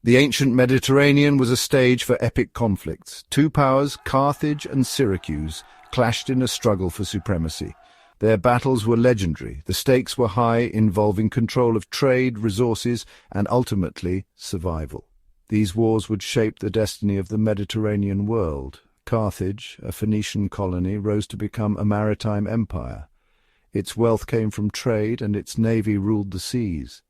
The ancient Mediterranean was a stage for epic conflicts. Two powers, Carthage and Syracuse, clashed in a struggle for supremacy. Their battles were legendary. The stakes were high, involving control of trade, resources, and ultimately survival. These wars would shape the destiny of the Mediterranean world. Carthage, a Phoenician colony, rose to become a maritime empire. Its wealth came from trade, and its navy ruled the seas.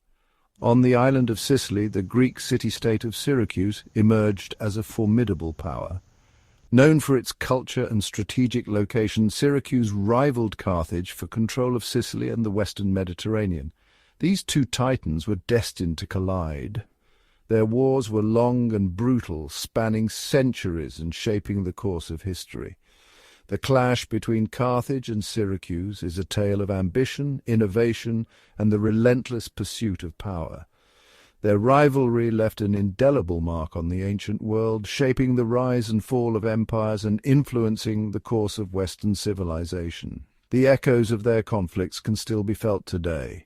On the island of Sicily, the Greek city-state of Syracuse emerged as a formidable power. Known for its culture and strategic location, Syracuse rivaled Carthage for control of Sicily and the western Mediterranean. These two titans were destined to collide. Their wars were long and brutal, spanning centuries and shaping the course of history. The clash between Carthage and Syracuse is a tale of ambition, innovation, and the relentless pursuit of power. Their rivalry left an indelible mark on the ancient world, shaping the rise and fall of empires and influencing the course of Western civilization. The echoes of their conflicts can still be felt today.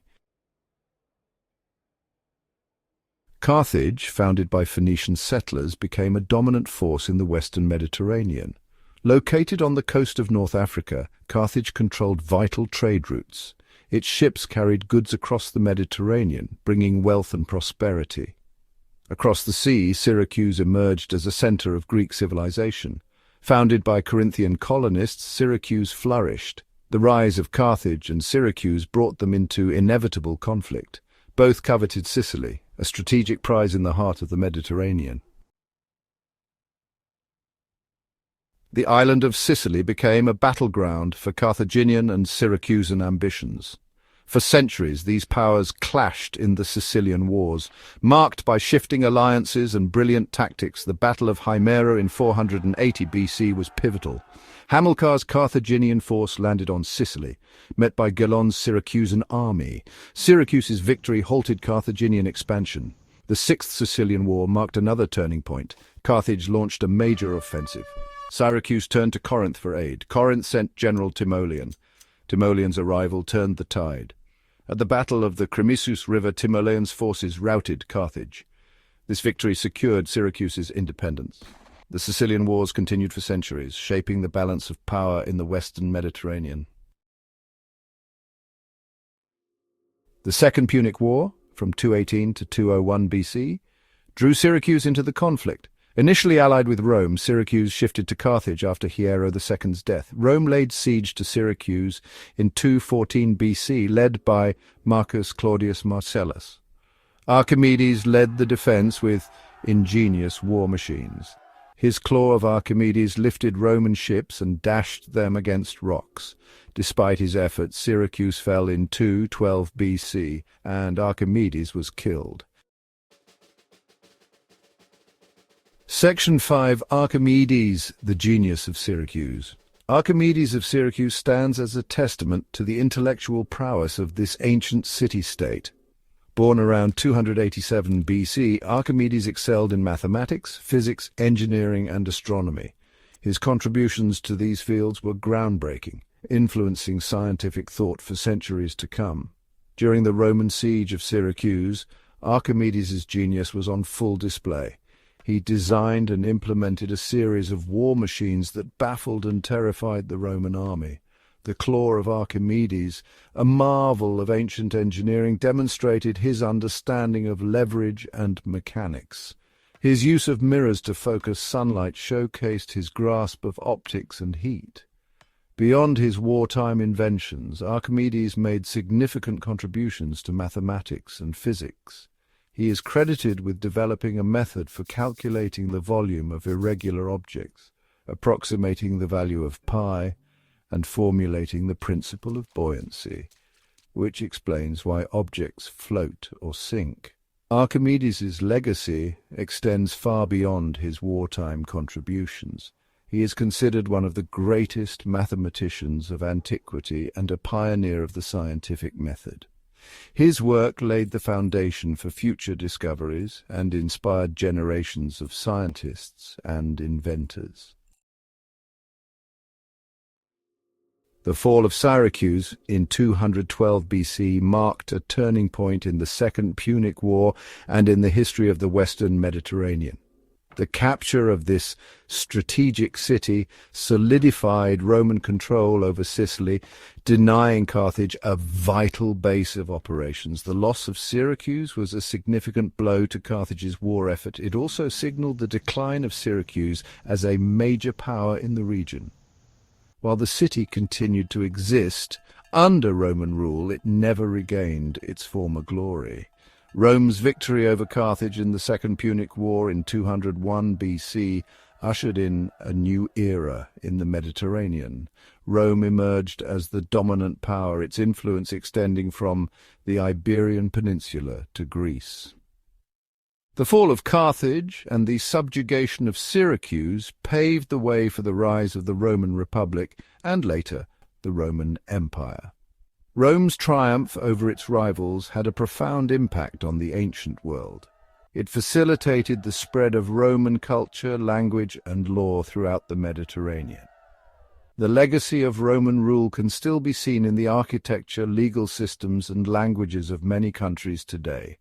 Carthage, founded by Phoenician settlers, became a dominant force in the Western Mediterranean. Located on the coast of North Africa, Carthage controlled vital trade routes. Its ships carried goods across the Mediterranean, bringing wealth and prosperity. Across the sea, Syracuse emerged as a center of Greek civilization. Founded by Corinthian colonists, Syracuse flourished. The rise of Carthage and Syracuse brought them into inevitable conflict. Both coveted Sicily, a strategic prize in the heart of the Mediterranean. The island of Sicily became a battleground for Carthaginian and Syracusan ambitions. For centuries, these powers clashed in the Sicilian Wars. Marked by shifting alliances and brilliant tactics, the Battle of Himera in 480 BC was pivotal. Hamilcar's Carthaginian force landed on Sicily, met by Gelon's Syracusan army. Syracuse's victory halted Carthaginian expansion. The Sixth Sicilian War marked another turning point. Carthage launched a major offensive. Syracuse turned to Corinth for aid. Corinth sent General Timoleon. Timoleon's arrival turned the tide. At the Battle of the Crimisus River, Timoleon's forces routed Carthage. This victory secured Syracuse's independence. The Sicilian Wars continued for centuries, shaping the balance of power in the western Mediterranean. The Second Punic War, from 218 to 201 BC, drew Syracuse into the conflict. Initially allied with Rome, Syracuse shifted to Carthage after Hiero II's death. Rome laid siege to Syracuse in 214 BC, led by Marcus Claudius Marcellus. Archimedes led the defense with ingenious war machines. His claw of Archimedes lifted Roman ships and dashed them against rocks. Despite his efforts, Syracuse fell in 212 BC, and Archimedes was killed. Section 5. Archimedes, the genius of Syracuse. Archimedes of Syracuse stands as a testament to the intellectual prowess of this ancient city-state. Born around 287 BC, Archimedes excelled in mathematics, physics, engineering, and astronomy. His contributions to these fields were groundbreaking, influencing scientific thought for centuries to come. During the Roman siege of Syracuse, Archimedes' genius was on full display. He designed and implemented a series of war machines that baffled and terrified the Roman army. The claw of Archimedes, a marvel of ancient engineering, demonstrated his understanding of leverage and mechanics. His use of mirrors to focus sunlight showcased his grasp of optics and heat. Beyond his wartime inventions, Archimedes made significant contributions to mathematics and physics. He is credited with developing a method for calculating the volume of irregular objects, approximating the value of pi, and formulating the principle of buoyancy, which explains why objects float or sink. Archimedes' legacy extends far beyond his wartime contributions. He is considered one of the greatest mathematicians of antiquity and a pioneer of the scientific method. His work laid the foundation for future discoveries and inspired generations of scientists and inventors. The fall of Syracuse in 212 BC marked a turning point in the Second Punic War and in the history of the Western Mediterranean. The capture of this strategic city solidified Roman control over Sicily, denying Carthage a vital base of operations. The loss of Syracuse was a significant blow to Carthage's war effort. It also signaled the decline of Syracuse as a major power in the region. While the city continued to exist under Roman rule, it never regained its former glory. Rome's victory over Carthage in the Second Punic War in 201 BC ushered in a new era in the Mediterranean. Rome emerged as the dominant power, its influence extending from the Iberian Peninsula to Greece. The fall of Carthage and the subjugation of Syracuse paved the way for the rise of the Roman Republic and later the Roman Empire. Rome's triumph over its rivals had a profound impact on the ancient world. It facilitated the spread of Roman culture, language, and law throughout the Mediterranean. The legacy of Roman rule can still be seen in the architecture, legal systems, and languages of many countries today.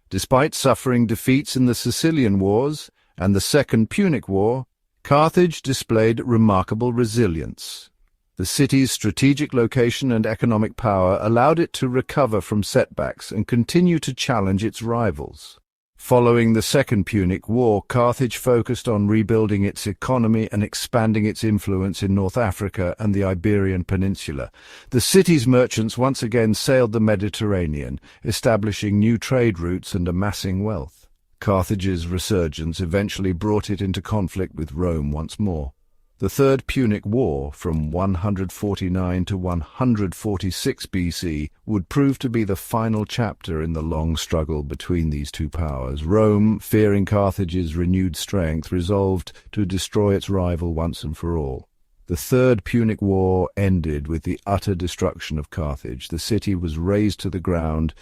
Despite suffering defeats in the Sicilian Wars and the Second Punic War, Carthage displayed remarkable resilience. The city's strategic location and economic power allowed it to recover from setbacks and continue to challenge its rivals. Following the Second Punic War, Carthage focused on rebuilding its economy and expanding its influence in North Africa and the Iberian Peninsula. The city's merchants once again sailed the Mediterranean, establishing new trade routes and amassing wealth. Carthage's resurgence eventually brought it into conflict with Rome once more. The Third Punic War, from 149 to 146 BC, would prove to be the final chapter in the long struggle between these two powers. Rome, fearing Carthage's renewed strength, resolved to destroy its rival once and for all. The Third Punic War ended with the utter destruction of Carthage. The city was razed to the ground,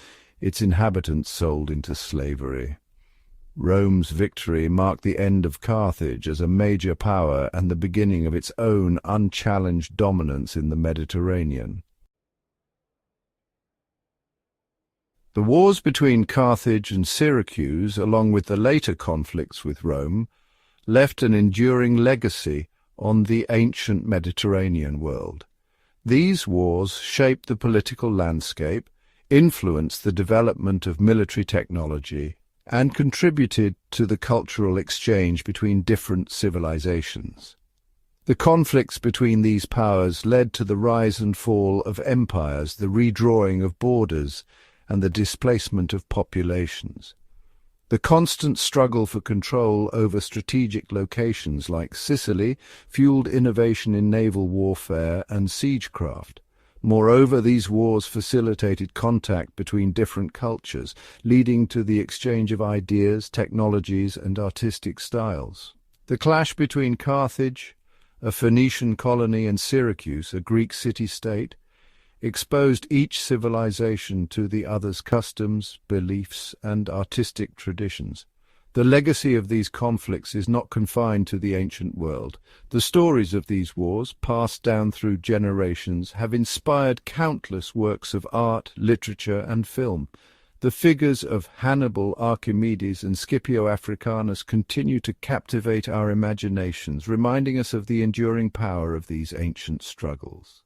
its inhabitants sold into slavery. Rome's victory marked the end of Carthage as a major power and the beginning of its own unchallenged dominance in the Mediterranean. The wars between Carthage and Syracuse, along with the later conflicts with Rome, left an enduring legacy on the ancient Mediterranean world. These wars shaped the political landscape, influenced the development of military technology, and contributed to the cultural exchange between different civilizations. The conflicts between these powers led to the rise and fall of empires, the redrawing of borders, and the displacement of populations. The constant struggle for control over strategic locations like Sicily fueled innovation in naval warfare and siegecraft. Moreover, these wars facilitated contact between different cultures, leading to the exchange of ideas, technologies, and artistic styles. The clash between Carthage, a Phoenician colony, and Syracuse, a Greek city-state, exposed each civilization to the other's customs, beliefs, and artistic traditions. The legacy of these conflicts is not confined to the ancient world. The stories of these wars, passed down through generations, have inspired countless works of art, literature, and film. The figures of Hannibal, Archimedes, and Scipio Africanus continue to captivate our imaginations, reminding us of the enduring power of these ancient struggles.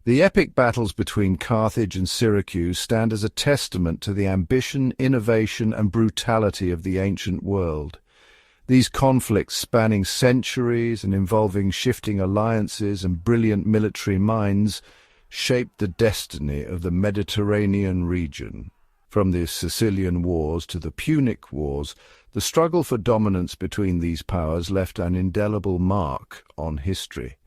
The epic battles between Carthage and Syracuse stand as a testament to the ambition, innovation, and brutality of the ancient world. These conflicts, spanning centuries and involving shifting alliances and brilliant military minds, shaped the destiny of the Mediterranean region. From the Sicilian Wars to the Punic Wars, the struggle for dominance between these powers left an indelible mark on history.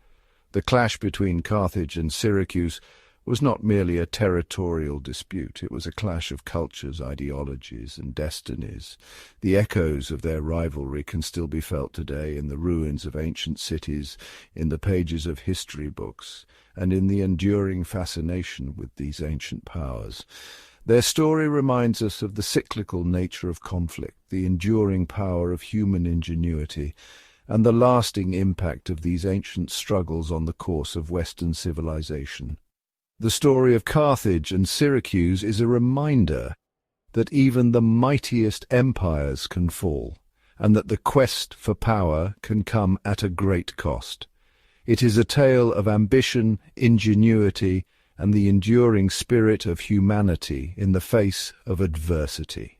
The clash between Carthage and Syracuse was not merely a territorial dispute. It was a clash of cultures, ideologies, and destinies. The echoes of their rivalry can still be felt today in the ruins of ancient cities, in the pages of history books, and in the enduring fascination with these ancient powers. Their story reminds us of the cyclical nature of conflict, the enduring power of human ingenuity, and the lasting impact of these ancient struggles on the course of Western civilization. The story of Carthage and Syracuse is a reminder that even the mightiest empires can fall, and that the quest for power can come at a great cost. It is a tale of ambition, ingenuity, and the enduring spirit of humanity in the face of adversity.